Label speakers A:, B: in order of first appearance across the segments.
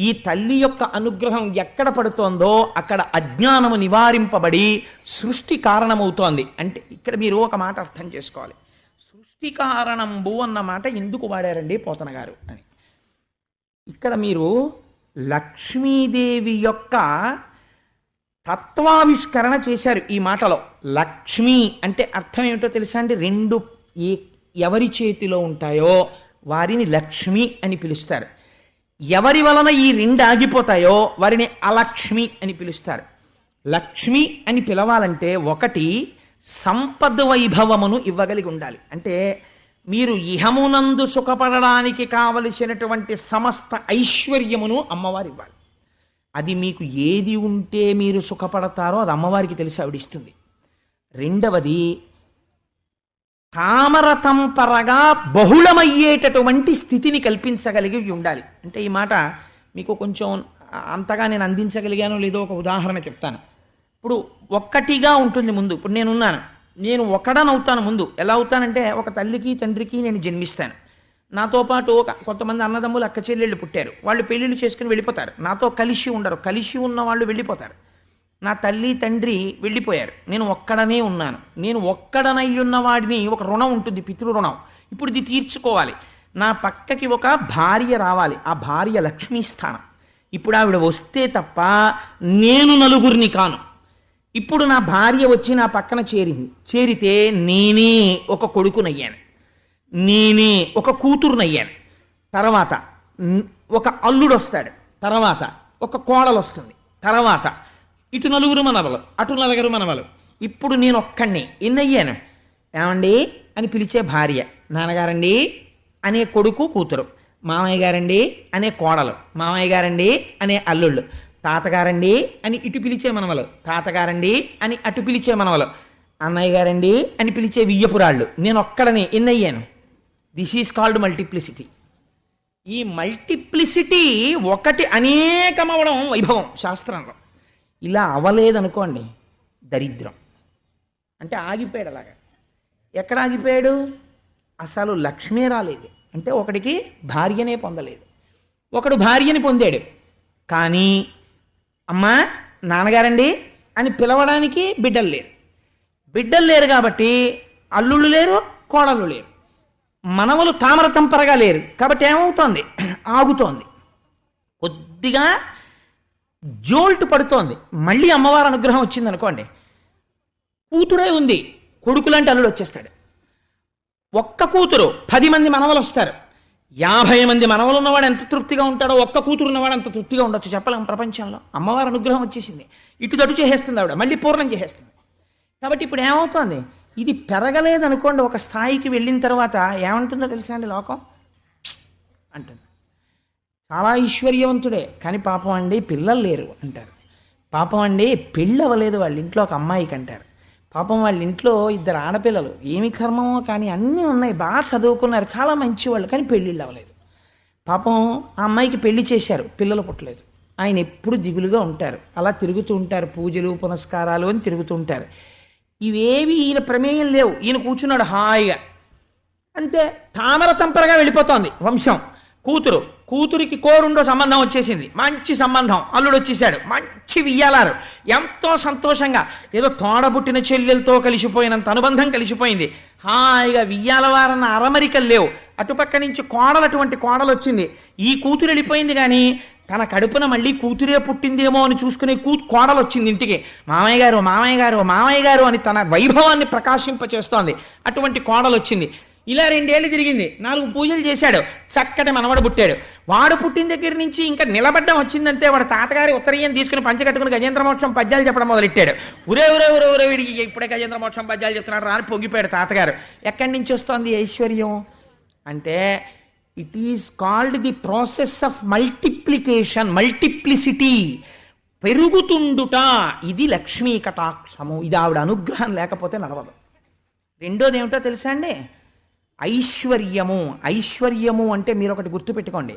A: ఈ తల్లి యొక్క అనుగ్రహం ఎక్కడ పడుతోందో అక్కడ అజ్ఞానము నివారింపబడి సృష్టి కారణమవుతోంది. అంటే ఇక్కడ మీరు ఒక మాట అర్థం చేసుకోవాలి. సృష్టి కారణంబు అన్న మాట ఎందుకు వాడారండి పోతన గారు అని. ఇక్కడ మీరు లక్ష్మీదేవి యొక్క తత్వావిష్కరణ చేశారు ఈ మాటలో. లక్ష్మి అంటే అర్థం ఏమిటో తెలుసా అండి? రెండు ఎవరి చేతిలో ఉంటాయో వారిని లక్ష్మి అని పిలుస్తారు. ఎవరి వలన ఈ రెండు ఆగిపోతాయో వారిని అలక్ష్మి అని పిలుస్తారు. లక్ష్మి అని పిలవాలంటే ఒకటి సంపద వైభవమును ఇవ్వగలిగి ఉండాలి. అంటే మీరు ఇహమునందు సుఖపడడానికి కావలసినటువంటి సమస్త ఐశ్వర్యమును అమ్మవారు ఇవ్వాలి. అది మీకు ఏది ఉంటే మీరు సుఖపడతారో అది అమ్మవారికి తెలిసి ఆవిడిస్తుంది. రెండవది తామరతంపరగా బహుళమయ్యేటటువంటి స్థితిని కల్పించగలిగి ఉండాలి. అంటే ఈ మాట మీకు కొంచెం అంతగా నేను అందించగలిగానో లేదో ఒక ఉదాహరణ చెప్తాను. ఇప్పుడు ఒక్కటిగా ఉంటుంది ముందు. ఇప్పుడు నేను ఒకడనవుతాను ముందు. ఎలా అవుతానంటే ఒక తల్లికి తండ్రికి నేను జన్మిస్తాను. నాతో పాటు కొంతమంది అన్నదమ్ములు అక్క చెల్లెళ్ళు పుట్టారు. వాళ్ళు పెళ్ళిళ్ళు చేసుకుని వెళ్ళిపోతారు. నాతో కలిసి ఉండరు. కలిసి ఉన్న వాళ్ళు వెళ్ళిపోతారు. నా తల్లి తండ్రి వెళ్ళిపోయారు. నేను ఒక్కడనే ఉన్నాను. నేను ఒక్కడనై ఉన్న వాడిని ఒక రుణం ఉంటుంది, పితృ రుణం. ఇప్పుడు ఇది తీర్చుకోవాలి. నా పక్కకి ఒక భార్య రావాలి. ఆ భార్య లక్ష్మీ స్థానం. ఇప్పుడు ఆవిడ వస్తే తప్ప నేను నలుగురిని కాను. ఇప్పుడు నా భార్య వచ్చి నా పక్కన చేరితే నేనే ఒక కొడుకునయ్యాను, నేనే ఒక కూతురునయ్యాను. తర్వాత ఒక అల్లుడు వస్తాడు, తర్వాత ఒక కోడలు వస్తుంది, తర్వాత ఇటు నలుగురు మనవలు, అటు నలుగురు మనవలు. ఇప్పుడు నేను ఒక్కడిని ఎన్నయ్యాను? ఏమండి అని పిలిచే భార్య, నాన్నగారండి అనే కొడుకు కూతురు, మామయ్య గారండి అనే కోడలు, మామయ్య గారండి అనే అల్లుళ్ళు, తాతగారండి అని ఇటు పిలిచే మనవలు, తాతగారండి అని అటు పిలిచే మనవలు, అన్నయ్య గారండి అని పిలిచే వియ్యపురాళ్ళు. నేను ఒక్కడని ఎన్నయ్యాను? This is called multiplicity. ఈ మల్టిప్లిసిటీ ఒకటి అనేకమవడం వైభవం శాస్త్రంలో. ఇలా అవ్వలేదనుకోండి దరిద్రం. అంటే ఆగిపోయాడు. అలాగా ఎక్కడ ఆగిపోయాడు? అసలు లక్ష్మే రాలేదు. అంటే ఒకడికి భార్యనే పొందలేదు, ఒకడు భార్యని పొందాడు. కానీ అమ్మా నాన్నగారండి అని పిలవడానికి బిడ్డలు లేరు కాబట్టి అల్లుళ్ళు లేరు, కోడళ్ళు లేరు, మనవలు తామరతంపరగా లేరు. కాబట్టి ఏమవుతోంది? ఆగుతోంది. కొద్దిగా జోల్ట్ పడుతోంది. మళ్ళీ అమ్మవారి అనుగ్రహం వచ్చింది అనుకోండి, కూతురే ఉంది, కొడుకులాంటి అల్లుడు వచ్చేస్తాడు. ఒక్క కూతురు 10 మంది మనవలు వస్తారు. 50 మంది మనవలు ఉన్నవాడు ఎంత తృప్తిగా ఉంటాడో ఒక్క కూతురు ఉన్నవాడు అంత తృప్తిగా ఉండొచ్చు. చెప్పలేం ప్రపంచంలో. అమ్మవారి అనుగ్రహం వచ్చేసింది, ఇటుదటు చేసేస్తుంది ఆవిడ, మళ్ళీ పూర్ణం చేసేస్తుంది. కాబట్టి ఇప్పుడు ఏమవుతోంది? ఇది పెరగలేదనుకోండి, ఒక స్థాయికి వెళ్ళిన తర్వాత ఏమంటుందో తెలుసా అండి లోకం? అంటుంది చాలా ఐశ్వర్యవంతుడే కానీ పాపం అండి పిల్లలు లేరు అంటారు. పాపం అండి పెళ్ళి అవ్వలేదు వాళ్ళ ఇంట్లో ఒక అమ్మాయికి అంటారు. పాపం వాళ్ళ ఇంట్లో 2 ఆడపిల్లలు, ఏమి కర్మమో కానీ అన్నీ ఉన్నాయి, బాగా చదువుకున్నారు, చాలా మంచివాళ్ళు, కానీ పెళ్ళిళ్ళు అవ్వలేదు. పాపం ఆ అమ్మాయికి పెళ్లి చేశారు, పిల్లలు పుట్టలేదు. ఆయన ఎప్పుడు దిగులుగా ఉంటారు, అలా తిరుగుతూ ఉంటారు, పూజలు పునస్కారాలు అని తిరుగుతూ ఉంటారు. ఇవేవి ఈయన ప్రమేయం లేవు. ఈయన కూర్చున్నాడు హాయిగా. అంతే, తామరతంపరగా వెళ్ళిపోతోంది వంశం. కూతురికి కోరుండో సంబంధం వచ్చేసింది, మంచి సంబంధం, అల్లుడు వచ్చేసాడు, మంచి వియ్యాలారు, ఎంతో సంతోషంగా ఏదో తోడబుట్టిన చెల్లెలతో కలిసిపోయినంత అనుబంధం కలిసిపోయింది. హాయిగా వియ్యాలవారన్న అరమరికలు లేవు. అటుపక్క నుంచి అటువంటి కోడలు వచ్చింది. ఈ కూతురు వెళ్ళిపోయింది కానీ తన కడుపున మళ్ళీ కూతురే పుట్టిందేమో అని చూసుకునే కోడలు వచ్చింది ఇంటికి. మామయ్య గారు మామయ్య గారు మామయ్య గారు అని తన వైభవాన్ని ప్రకాశింపచేస్తోంది. అటువంటి కోడలు వచ్చింది. ఇలా 2 ఏళ్ళు తిరిగింది, 4 పూజలు చేశాడు, చక్కటి మనవడు పుట్టాడు. వాడు పుట్టిన దగ్గర నుంచి ఇంకా నిలబడ్డం వచ్చిందంటే వాడు తాతగారి ఉత్తరీయం తీసుకుని పంచకట్టుకుని గజేంద్ర మోక్షం పద్యాలు చెప్పడం మొదలెట్టాడు. ఊరే వీడికి ఇప్పుడే గజేంద్ర మోక్షం పద్యాలు చెప్తున్నాడు రాని పొంగిపోయాడు తాతగారు. ఎక్కడి నుంచి వస్తోంది ఐశ్వర్యం అంటే? It is called the process of multiplication, multiplicity, పెరుగుతుండుట. ఇది లక్ష్మీ కటాక్షము. ఇది ఆవిడ అనుగ్రహం లేకపోతే నడవదు. రెండోది ఏమిటో తెలుసా అండి? ఐశ్వర్యము అంటే మీరు ఒకటి గుర్తుపెట్టుకోండి,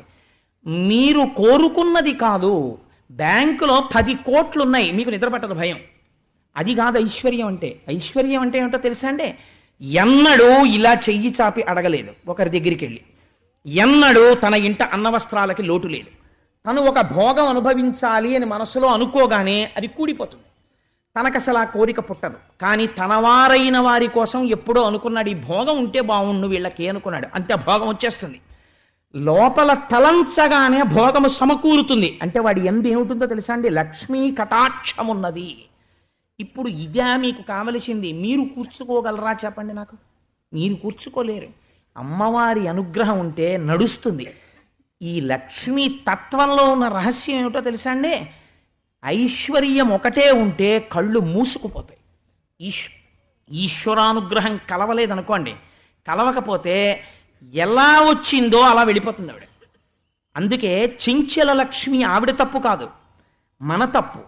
A: మీరు కోరుకున్నది కాదు. బ్యాంకులో 10 కోట్లు ఉన్నాయి, మీకు నిద్రపట్టదు భయం. అది కాదు ఐశ్వర్యం అంటే. ఐశ్వర్యం అంటే ఏమిటో తెలుసా అండి? ఎన్నడూ ఇలా చెయ్యి చాపి అడగలేదు ఒకరి దగ్గరికి వెళ్ళి, ఎన్నడూ తన ఇంట అన్నవస్త్రాలకి లోటు లేదు, తను ఒక భోగం అనుభవించాలి అని మనసులో అనుకోగానే అది కూడిపోతుంది. తనకు అసలు ఆ కోరిక పుట్టదు. కానీ తనవారైన వారి కోసం ఎప్పుడో అనుకున్నాడు, ఈ భోగం ఉంటే బాగుండు వీళ్ళకి అనుకున్నాడు, అంతే భోగం వచ్చేస్తుంది. లోపల తలంచగానే భోగము సమకూరుతుంది. అంటే వాడి ఎందు ఏమిటుందో తెలుసా అండి? లక్ష్మీ కటాక్షం ఉన్నది. ఇప్పుడు ఇదే మీకు కావలసింది. మీరు కూర్చుకోగలరా చెప్పండి నాకు? మీరు కూర్చుకోలేరు. అమ్మవారి అనుగ్రహం ఉంటే నడుస్తుంది. ఈ లక్ష్మీ తత్వంలో ఉన్న రహస్యం ఏమిటో తెలుసా అండి? ఐశ్వర్యం ఒకటే ఉంటే కళ్ళు మూసుకుపోతాయి. ఈశ్వరానుగ్రహం కలవలేదనుకోండి, కలవకపోతే ఎలా వచ్చిందో అలా వెళ్ళిపోతుంది ఆవిడ. అందుకే చెంచల లక్ష్మి ఆవిడ తప్పు కాదు, మన తప్పు.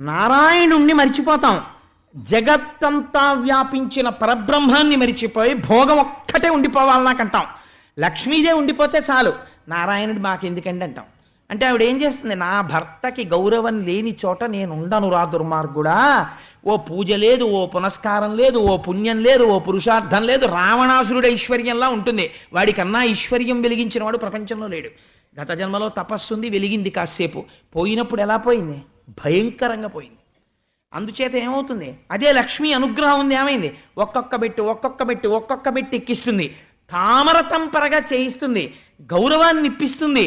A: నారాయణుణ్ణి మరిచిపోతాం. జగత్తంతా వ్యాపించిన పరబ్రహ్మాన్ని మరిచిపోయి భోగం ఒక్కటే ఉండిపోవాలి నాకంటాం. లక్ష్మీదే ఉండిపోతే చాలు, నారాయణుడు మాకెందుకండి అంటాం. అంటే ఆవిడ ఏం చేస్తుంది? నా భర్తకి గౌరవం లేని చోట నేను ఉండను రా దుర్మార్గుడా. ఓ పూజ లేదు, ఓ పునస్కారం లేదు, ఓ పుణ్యం లేదు, ఓ పురుషార్థం లేదు. రావణాసురుడు ఐశ్వర్యంలా ఉంటుంది. వాడికన్నా ఐశ్వర్యం వెలిగించిన వాడు ప్రపంచంలో లేడు. గత జన్మలో తపస్సుంది, వెలిగింది కాసేపు, పోయినప్పుడు ఎలా పోయింది? భయంకరంగా పోయింది. అందుచేత ఏమవుతుంది? అదే లక్ష్మీ అనుగ్రహం ఉంది, ఏమైంది? ఒక్కొక్క బెట్టి ఎక్కిస్తుంది, తామర తంపరగా చేయిస్తుంది, గౌరవాన్ని ఇప్పిస్తుంది.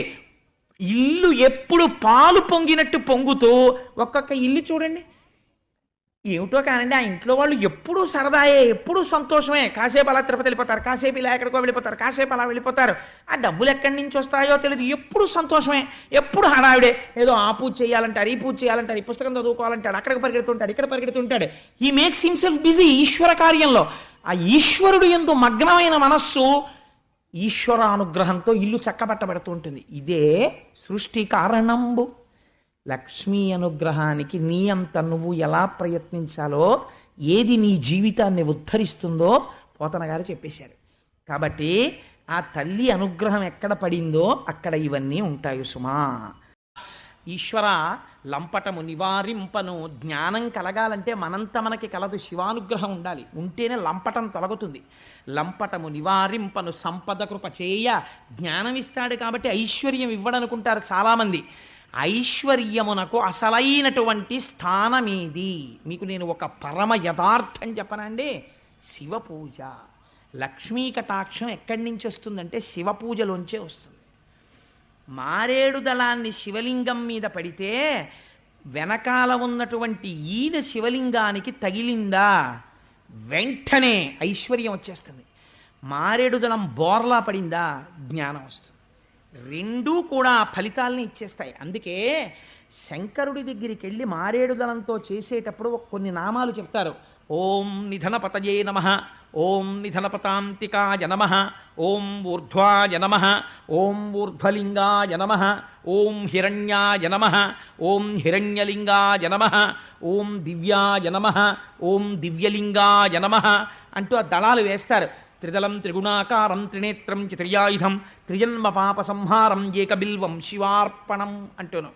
A: ఇల్లు ఎప్పుడు పాలు పొంగినట్టు పొంగుతూ ఒక్కొక్క ఇల్లు చూడండి. ఏమిటో కానండి, ఆ ఇంట్లో వాళ్ళు ఎప్పుడూ సరదాయే, ఎప్పుడూ సంతోషమే. కాసేపు అలా తిరుపతి వెళ్ళిపోతారు, కాసేపు ఇలా ఎక్కడికో వెళ్ళిపోతారు, కాసేపు అలా వెళ్ళిపోతారు. ఆ డబ్బులు ఎక్కడి నుంచి వస్తాయో తెలియదు, ఎప్పుడు సంతోషమే, ఎప్పుడు హడావిడే. ఏదో ఆ పూజ చేయాలంటారు, ఈ పూజ చేయాలంటారు, ఈ పుస్తకం చదువుకోవాలంటాడు, అక్కడికి పరిగెడుతుంటాడు, ఇక్కడ పరిగెడుతుంటాడు. హీ మేక్స్ హిమ్సెల్ఫ్ బిజీ ఈశ్వర కార్యంలో. ఆ ఈశ్వరుడు యందు మగ్నమైన మనస్సు ఈశ్వరానుగ్రహంతో ఇల్లు చక్కబట్టబడుతూ ఉంటుంది. ఇదే సృష్టి కారణంబు. లక్ష్మీ అనుగ్రహానికి నీ అంత నువ్వు ఎలా ప్రయత్నించాలో, ఏది నీ జీవితాన్ని ఉద్ధరిస్తుందో పోతన గారు చెప్పేశారు. కాబట్టి ఆ తల్లి అనుగ్రహం ఎక్కడ పడిందో అక్కడ ఇవన్నీ ఉంటాయి సుమా. ఈశ్వర లంపటము నివారింపను. జ్ఞానం కలగాలంటే మనంత మనకి కలదు, శివానుగ్రహం ఉండాలి. ఉంటేనే లంపటం తొలగుతుంది. లంపటము నివారింపను సంపద కృప చేయ. జ్ఞానం ఇస్తాడు కాబట్టి ఐశ్వర్యం ఇవ్వడనుకుంటారు చాలామంది. ఐశ్వర్యమునకు అసలైనటువంటి స్థానమేది? మీకు నేను ఒక పరమ యథార్థం చెప్పనండి. శివ పూజ. లక్ష్మీ కటాక్షం ఎక్కడి నుంచి వస్తుందంటే శివ పూజలోంచే వస్తుంది. మారేడు దళాన్ని శివలింగం మీద పడితే వెనకాల ఉన్నటువంటి ఈయన శివలింగానికి తగిలిందా, వెంటనే ఐశ్వర్యం వచ్చేస్తుంది. మారేడు దళం బోర్లా పడిందా, జ్ఞానం వస్తుంది. రెండూ కూడా ఫలితాలని ఇచ్చేస్తాయి. అందుకే శంకరుడి దగ్గరికి వెళ్ళి మారేడు దళంతో చేసేటప్పుడు కొన్ని నామాలు చెప్తారు. ఓం నిధనపతయే నమః, ఓం నిధనపతాంతికాయ నమః, ఓం ఊర్ధ్వాయ నమః, ఓం ఊర్ధ్వలింగాయ నమః, ఓం హిరణ్యాయ నమః, ఓం హిరణ్యలింగాయ నమః, ఓం దివ్యాయ నమః, ఓం దివ్యలింగాయ నమః అంటూ ఆ దళాలు వేస్తారు. త్రిదళం త్రిగుణాకారం త్రినేత్రం చతుర్యాయుధం త్రిజన్మ పాప సంహారం ఏకబిల్వం శివార్పణం అంటూను.